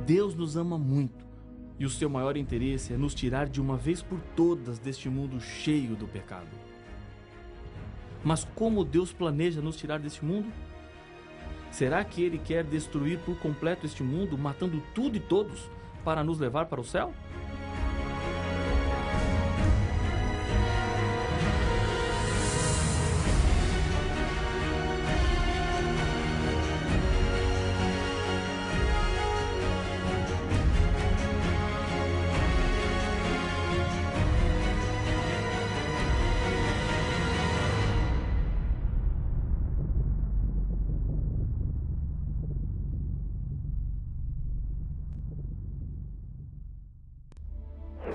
Deus nos ama muito e o seu maior interesse é nos tirar de uma vez por todas deste mundo cheio do pecado. Mas como Deus planeja nos tirar deste mundo? Será que Ele quer destruir por completo este mundo, matando tudo e todos, para nos levar para o céu?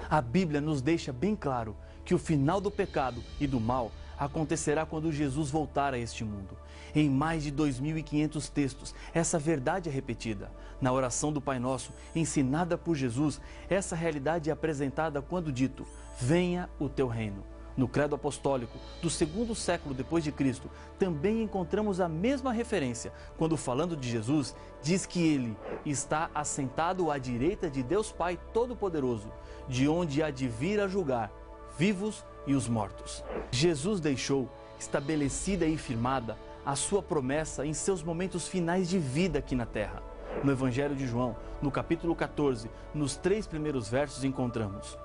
A Bíblia nos deixa bem claro que o final do pecado e do mal acontecerá quando Jesus voltar a este mundo. Em mais de 2.500 textos, essa verdade é repetida. Na oração do Pai Nosso, ensinada por Jesus, essa realidade é apresentada quando dito: venha o teu reino. No Credo Apostólico do segundo século depois de Cristo, também encontramos a mesma referência, quando falando de Jesus, diz que ele está assentado à direita de Deus Pai Todo-Poderoso, de onde há de vir a julgar vivos e os mortos. Jesus deixou estabelecida e firmada a sua promessa em seus momentos finais de vida aqui na terra. No Evangelho de João, no capítulo 14, nos 3 primeiros versos encontramos: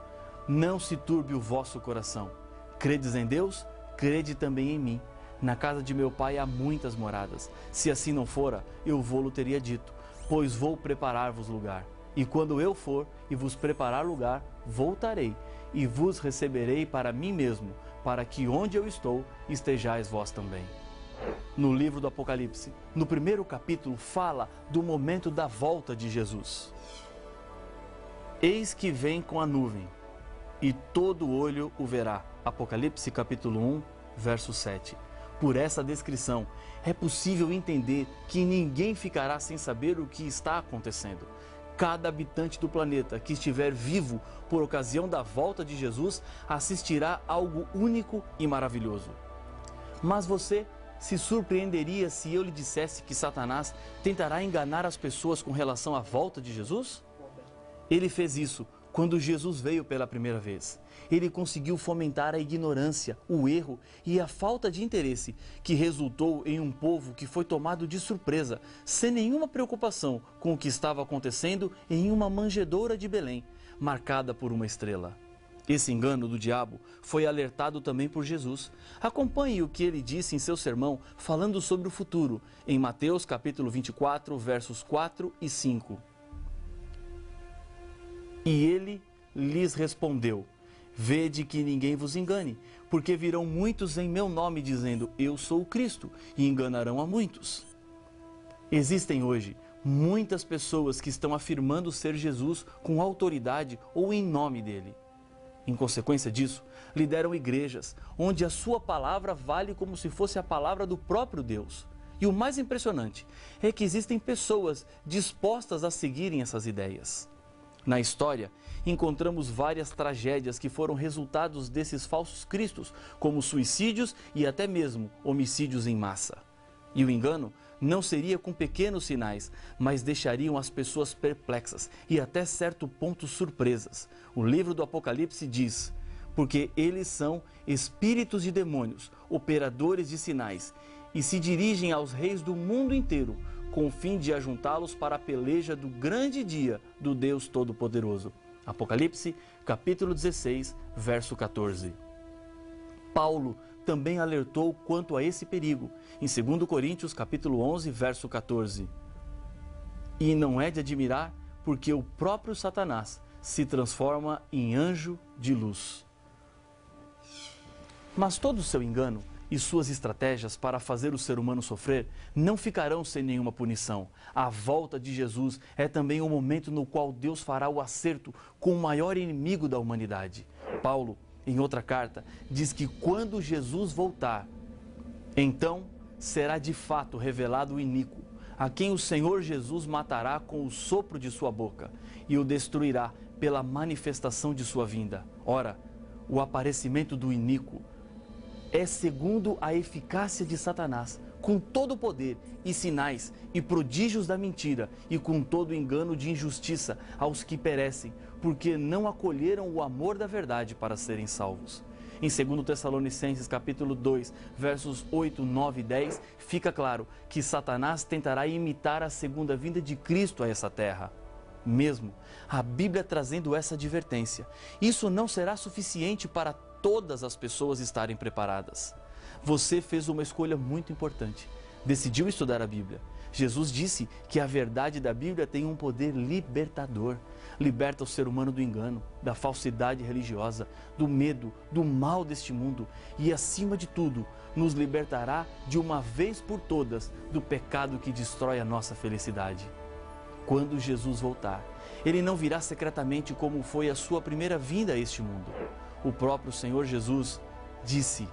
não se turbe o vosso coração. Credes em Deus? Crede também em mim. Na casa de meu Pai há muitas moradas. Se assim não fora, eu vô-lo teria dito, pois vou preparar-vos lugar. E quando eu for e vos preparar lugar, voltarei e vos receberei para mim mesmo, para que onde eu estou, estejais vós também. No livro do Apocalipse, no primeiro capítulo, fala do momento da volta de Jesus. Eis que vem com a nuvem, e todo olho o verá. Apocalipse capítulo 1, verso 7. Por essa descrição, é possível entender que ninguém ficará sem saber o que está acontecendo. Cada habitante do planeta que estiver vivo por ocasião da volta de Jesus assistirá a algo único e maravilhoso. Mas você se surpreenderia se eu lhe dissesse que Satanás tentará enganar as pessoas com relação à volta de Jesus? Ele fez isso quando Jesus veio pela primeira vez. Ele conseguiu fomentar a ignorância, o erro e a falta de interesse, que resultou em um povo que foi tomado de surpresa, sem nenhuma preocupação com o que estava acontecendo em uma manjedoura de Belém, marcada por uma estrela. Esse engano do diabo foi alertado também por Jesus. Acompanhe o que ele disse em seu sermão, falando sobre o futuro, em Mateus capítulo 24, versos 4 e 5. E ele lhes respondeu: vede que ninguém vos engane, porque virão muitos em meu nome dizendo, eu sou o Cristo, e enganarão a muitos. Existem hoje muitas pessoas que estão afirmando ser Jesus com autoridade ou em nome dele. Em consequência disso, lideram igrejas, onde a sua palavra vale como se fosse a palavra do próprio Deus. E o mais impressionante é que existem pessoas dispostas a seguirem essas ideias. Na história, encontramos várias tragédias que foram resultados desses falsos cristos, como suicídios e até mesmo homicídios em massa. E o engano não seria com pequenos sinais, mas deixariam as pessoas perplexas e até certo ponto surpresas. O livro do Apocalipse diz, porque eles são espíritos de demônios, operadores de sinais, e se dirigem aos reis do mundo inteiro, com o fim de ajuntá-los para a peleja do grande dia do Deus Todo-Poderoso. Apocalipse, capítulo 16, verso 14. Paulo também alertou quanto a esse perigo, em 2 Coríntios, capítulo 11, verso 14. E não é de admirar, porque o próprio Satanás se transforma em anjo de luz. Mas todo o seu engano e suas estratégias para fazer o ser humano sofrer não ficarão sem nenhuma punição. A volta de Jesus é também o momento no qual Deus fará o acerto com o maior inimigo da humanidade. Paulo, em outra carta, diz que quando Jesus voltar, então será de fato revelado o iníquo, a quem o Senhor Jesus matará com o sopro de sua boca e o destruirá pela manifestação de sua vinda. Ora, o aparecimento do iníquo é segundo a eficácia de Satanás, com todo o poder e sinais e prodígios da mentira e com todo o engano de injustiça aos que perecem, porque não acolheram o amor da verdade para serem salvos. Em 2 Tessalonicenses capítulo 2, versos 8, 9 e 10, fica claro que Satanás tentará imitar a segunda vinda de Cristo a essa terra. Mesmo a Bíblia trazendo essa advertência, isso não será suficiente para todas as pessoas estarem preparadas. Você fez uma escolha muito importante. Decidiu estudar a Bíblia. Jesus disse que a verdade da Bíblia tem um poder libertador. Liberta o ser humano do engano, da falsidade religiosa, do medo, do mal deste mundo e, acima de tudo, nos libertará de uma vez por todas do pecado que destrói a nossa felicidade. Quando Jesus voltar, Ele não virá secretamente como foi a sua primeira vinda a este mundo. O próprio Senhor Jesus disse: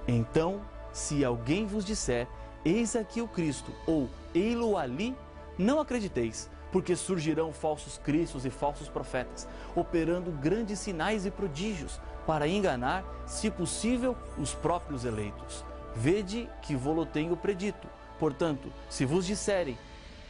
então, se alguém vos disser, eis aqui o Cristo, ou ei-lo ali, não acrediteis, porque surgirão falsos cristos e falsos profetas, operando grandes sinais e prodígios, para enganar, se possível, os próprios eleitos. Vede que vô-lo tenho predito. Portanto, se vos disserem,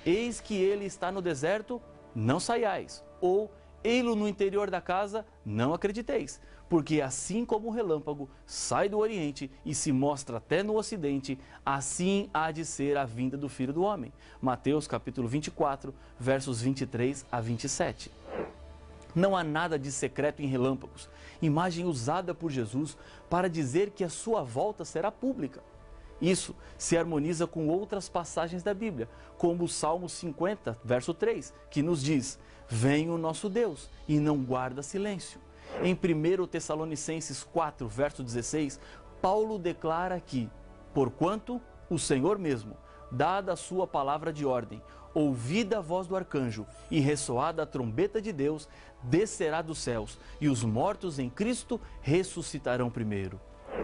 eis que ele está no deserto, não saiais, ou ei-lo no interior da casa, não acrediteis, porque assim como o relâmpago sai do Oriente e se mostra até no Ocidente, assim há de ser a vinda do Filho do Homem. Mateus capítulo 24, versos 23 a 27. Não há nada de secreto em relâmpagos, imagem usada por Jesus para dizer que a sua volta será pública. Isso se harmoniza com outras passagens da Bíblia, como o Salmo 50, verso 3, que nos diz: vem o nosso Deus e não guarda silêncio. Em 1 Tessalonicenses 4, verso 16, Paulo declara que, porquanto o Senhor mesmo, dada a sua palavra de ordem, ouvida a voz do arcanjo e ressoada a trombeta de Deus, descerá dos céus, e os mortos em Cristo ressuscitarão primeiro.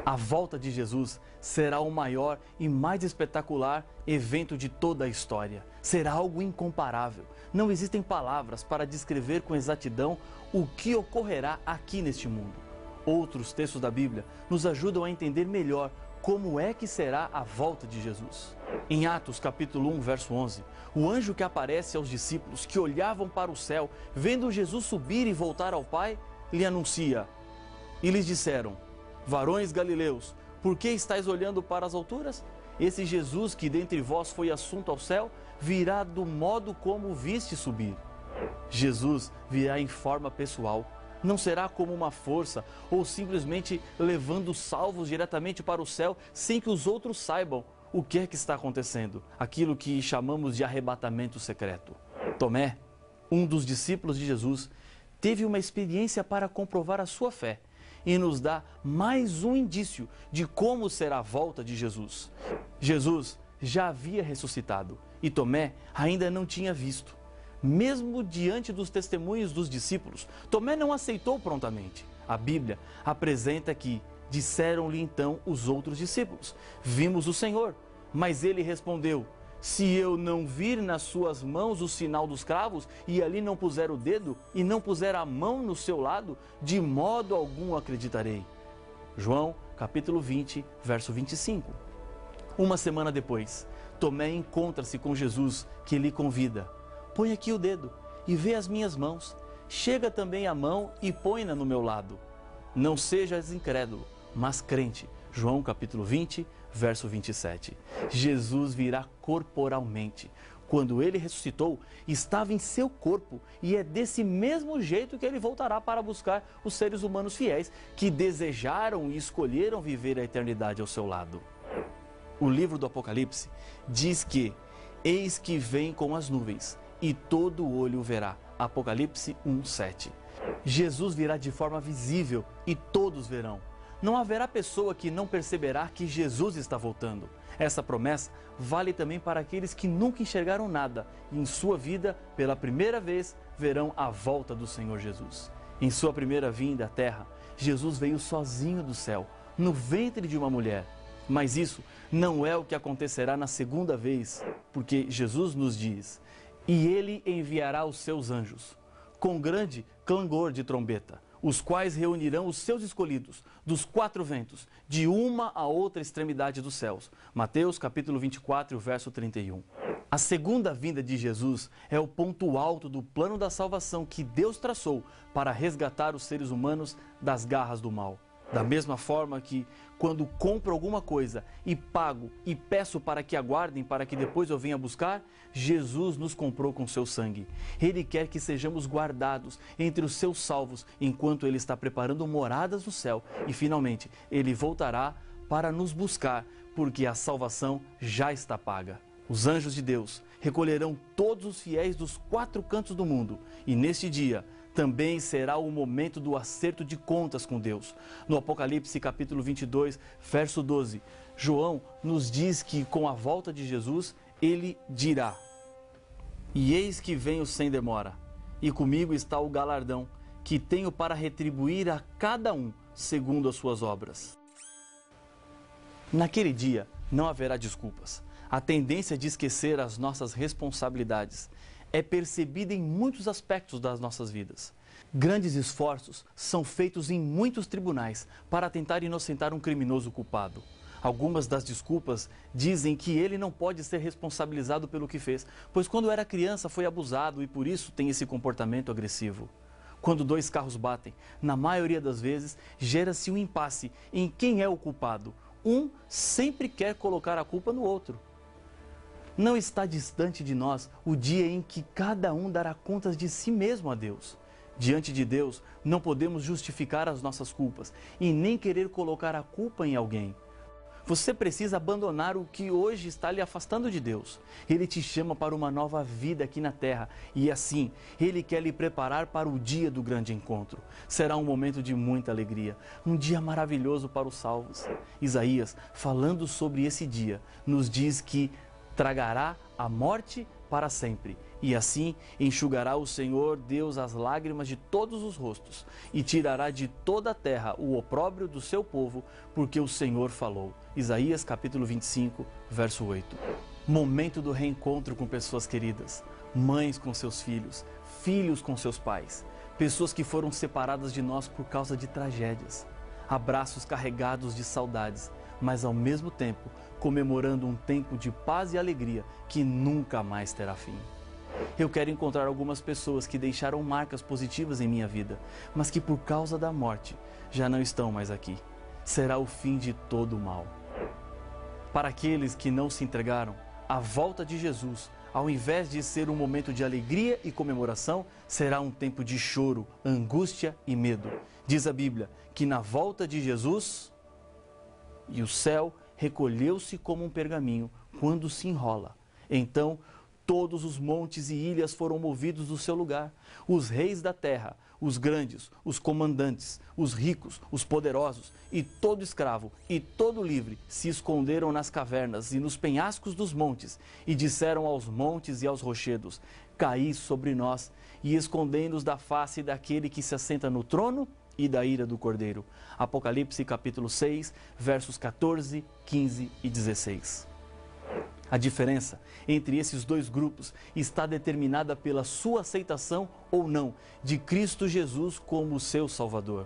A volta de Jesus será o maior e mais espetacular evento de toda a história. Será algo incomparável. Não existem palavras para descrever com exatidão o que ocorrerá aqui neste mundo. Outros textos da Bíblia nos ajudam a entender melhor como é que será a volta de Jesus. Em Atos capítulo 1, verso 11, o anjo que aparece aos discípulos que olhavam para o céu, vendo Jesus subir e voltar ao Pai, lhe anuncia: e lhes disseram: varões galileus, por que estáis olhando para as alturas? Esse Jesus que dentre vós foi assunto ao céu, virá do modo como o viste subir. Jesus virá em forma pessoal. Não será como uma força ou simplesmente levando salvos diretamente para o céu sem que os outros saibam o que é que está acontecendo. Aquilo que chamamos de arrebatamento secreto. Tomé, um dos discípulos de Jesus, teve uma experiência para comprovar a sua fé e nos dá mais um indício de como será a volta de Jesus. Jesus já havia ressuscitado e Tomé ainda não tinha visto. Mesmo diante dos testemunhos dos discípulos, Tomé não aceitou prontamente. A Bíblia apresenta que disseram-lhe então os outros discípulos: vimos o Senhor. Mas ele respondeu: se eu não vir nas suas mãos o sinal dos cravos, e ali não puser o dedo, e não puser a mão no seu lado, de modo algum acreditarei. João, capítulo 20, verso 25. Uma semana depois, Tomé encontra-se com Jesus, que lhe convida: põe aqui o dedo e vê as minhas mãos. Chega também a mão e põe-na no meu lado. Não sejas incrédulo, mas crente. João capítulo 20, verso 27. Jesus virá corporalmente. Quando ele ressuscitou, estava em seu corpo e é desse mesmo jeito que ele voltará para buscar os seres humanos fiéis que desejaram e escolheram viver a eternidade ao seu lado. O livro do Apocalipse diz que: eis que vem com as nuvens e todo olho o verá. Apocalipse 1:7. Jesus virá de forma visível e todos verão. Não haverá pessoa que não perceberá que Jesus está voltando. Essa promessa vale também para aqueles que nunca enxergaram nada e em sua vida, pela primeira vez, verão a volta do Senhor Jesus. Em sua primeira vinda à terra, Jesus veio sozinho do céu, no ventre de uma mulher. Mas isso não é o que acontecerá na segunda vez, porque Jesus nos diz: e ele enviará os seus anjos, com grande clangor de trombeta. os quais reunirão os seus escolhidos dos quatro ventos, de uma a outra extremidade dos céus. Mateus capítulo 24, verso 31. A segunda vinda de Jesus é o ponto alto do plano da salvação que Deus traçou para resgatar os seres humanos das garras do mal. Da mesma forma que, quando compro alguma coisa e pago e peço para que aguardem para que depois eu venha buscar, Jesus nos comprou com seu sangue. Ele quer que sejamos guardados entre os seus salvos enquanto Ele está preparando moradas no céu e finalmente Ele voltará para nos buscar, porque a salvação já está paga. Os anjos de Deus recolherão todos os fiéis dos quatro cantos do mundo e neste dia também será o momento do acerto de contas com Deus. No Apocalipse capítulo 22, verso 12, João nos diz que com a volta de Jesus, ele dirá: "E eis que venho sem demora, e comigo está o galardão, que tenho para retribuir a cada um segundo as suas obras." Naquele dia não haverá desculpas. A tendência de esquecer as nossas responsabilidades é percebida em muitos aspectos das nossas vidas. Grandes esforços são feitos em muitos tribunais para tentar inocentar um criminoso culpado. Algumas das desculpas dizem que ele não pode ser responsabilizado pelo que fez, pois quando era criança foi abusado e por isso tem esse comportamento agressivo. Quando dois carros batem, na maioria das vezes gera-se um impasse em quem é o culpado. Um sempre quer colocar a culpa no outro. Não está distante de nós o dia em que cada um dará contas de si mesmo a Deus. Diante de Deus, não podemos justificar as nossas culpas e nem querer colocar a culpa em alguém. Você precisa abandonar o que hoje está lhe afastando de Deus. Ele te chama para uma nova vida aqui na terra e assim, Ele quer lhe preparar para o dia do grande encontro. Será um momento de muita alegria, um dia maravilhoso para os salvos. Isaías, falando sobre esse dia, nos diz que tragará a morte para sempre. E assim enxugará o Senhor Deus as lágrimas de todos os rostos e tirará de toda a terra o opróbrio do seu povo, porque o Senhor falou. Isaías capítulo 25, verso 8. Momento do reencontro com pessoas queridas, mães com seus filhos, filhos com seus pais, pessoas que foram separadas de nós por causa de tragédias, abraços carregados de saudades, mas ao mesmo tempo comemorando um tempo de paz e alegria que nunca mais terá fim. Eu quero encontrar algumas pessoas que deixaram marcas positivas em minha vida, mas que por causa da morte já não estão mais aqui. Será o fim de todo o mal. Para aqueles que não se entregaram, a volta de Jesus, ao invés de ser um momento de alegria e comemoração, será um tempo de choro, angústia e medo. Diz a Bíblia que na volta de Jesus, e o céu recolheu-se como um pergaminho quando se enrola. Então, todos os montes e ilhas foram movidos do seu lugar. Os reis da terra, os grandes, os comandantes, os ricos, os poderosos e todo escravo e todo livre se esconderam nas cavernas e nos penhascos dos montes e disseram aos montes e aos rochedos: "Caí sobre nós", e escondendo-os da face daquele que se assenta no trono e da ira do Cordeiro. Apocalipse capítulo 6, versos 14, 15 e 16. A diferença entre esses dois grupos está determinada pela sua aceitação ou não de Cristo Jesus como seu Salvador.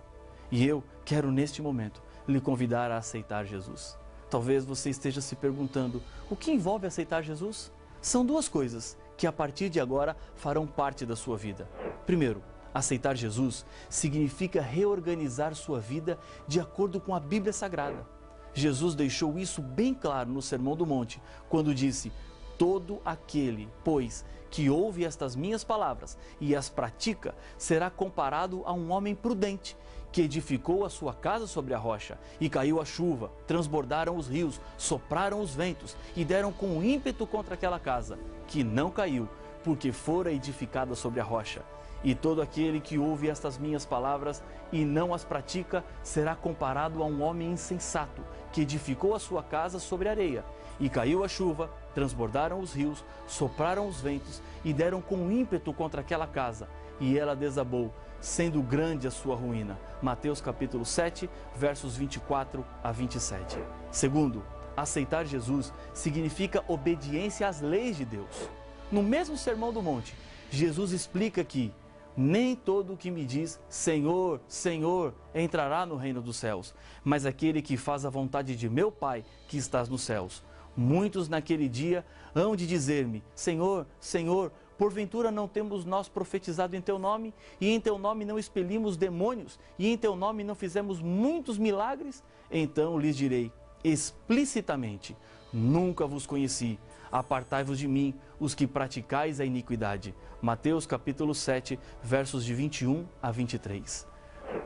E eu quero neste momento lhe convidar a aceitar Jesus. Talvez você esteja se perguntando: o que envolve aceitar Jesus? São duas coisas que a partir de agora farão parte da sua vida. Primeiro, aceitar Jesus significa reorganizar sua vida de acordo com a Bíblia Sagrada. Jesus deixou isso bem claro no Sermão do Monte, quando disse: "Todo aquele, pois, que ouve estas minhas palavras e as pratica, será comparado a um homem prudente, que edificou a sua casa sobre a rocha, e caiu a chuva, transbordaram os rios, sopraram os ventos, e deram com ímpeto contra aquela casa, que não caiu, porque fora edificada sobre a rocha. E todo aquele que ouve estas minhas palavras e não as pratica, será comparado a um homem insensato, que edificou a sua casa sobre areia. E caiu a chuva, transbordaram os rios, sopraram os ventos, e deram com ímpeto contra aquela casa, e ela desabou, sendo grande a sua ruína." Mateus capítulo 7, versos 24 a 27. Segundo, aceitar Jesus significa obediência às leis de Deus. No mesmo Sermão do Monte, Jesus explica que Nem todo o que me diz Senhor, Senhor entrará no reino dos céus, mas aquele que faz a vontade de meu Pai que estás nos céus. Muitos naquele dia hão de dizer-me, Senhor, Senhor, porventura não temos nós profetizado em teu nome, e em teu nome não expelimos demônios, e em teu nome não fizemos muitos milagres? Então lhes direi explicitamente, nunca vos conheci, apartai-vos de mim, os que praticais a iniquidade. Mateus capítulo 7, versos de 21 a 23.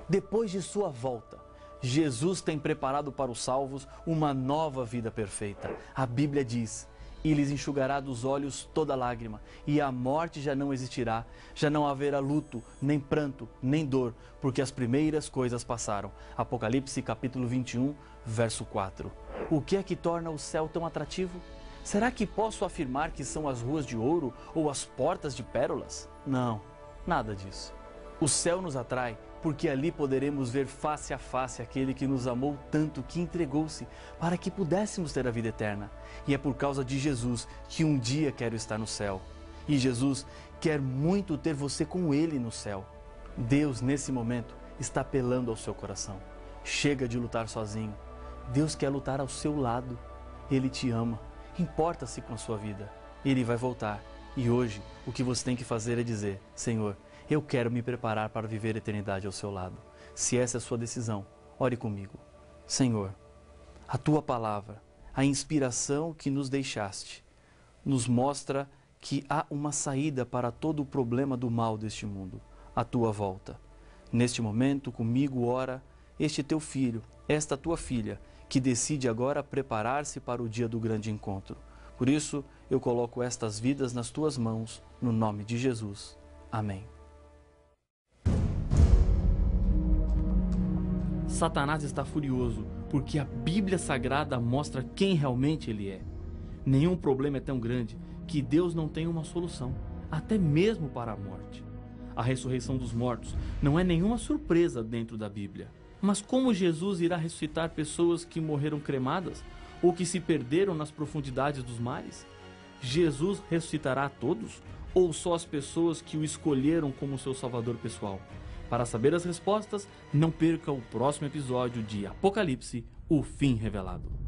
Depois de sua volta, Jesus tem preparado para os salvos uma nova vida perfeita. A Bíblia diz, e lhes enxugará dos olhos toda lágrima, e a morte já não existirá, já não haverá luto, nem pranto, nem dor, porque as primeiras coisas passaram. Apocalipse capítulo 21, verso 4. O que é que torna o céu tão atrativo? Será que posso afirmar que são as ruas de ouro ou as portas de pérolas? Não, nada disso. O céu nos atrai porque ali poderemos ver face a face aquele que nos amou tanto que entregou-se para que pudéssemos ter a vida eterna. E é por causa de Jesus que um dia quero estar no céu. E Jesus quer muito ter você com Ele no céu. Deus, nesse momento, está apelando ao seu coração. Chega de lutar sozinho. Deus quer lutar ao seu lado. Ele te ama. Importa-se com a sua vida. Ele vai voltar. E hoje, o que você tem que fazer é dizer, Senhor, eu quero me preparar para viver a eternidade ao seu lado. Se essa é a sua decisão, ore comigo. Senhor, a Tua palavra, a inspiração que nos deixaste, nos mostra que há uma saída para todo o problema do mal deste mundo, a Tua volta. Neste momento, comigo ora este Teu filho, esta Tua filha, que decide agora preparar-se para o dia do grande encontro. Por isso, eu coloco estas vidas nas Tuas mãos, no nome de Jesus. Amém. Satanás está furioso porque a Bíblia Sagrada mostra quem realmente ele é. Nenhum problema é tão grande que Deus não tem uma solução, até mesmo para a morte. A ressurreição dos mortos não é nenhuma surpresa dentro da Bíblia. Mas como Jesus irá ressuscitar pessoas que morreram cremadas ou que se perderam nas profundidades dos mares? Jesus ressuscitará a todos ou só as pessoas que o escolheram como seu salvador pessoal? Para saber as respostas, não perca o próximo episódio de Apocalipse, o fim revelado.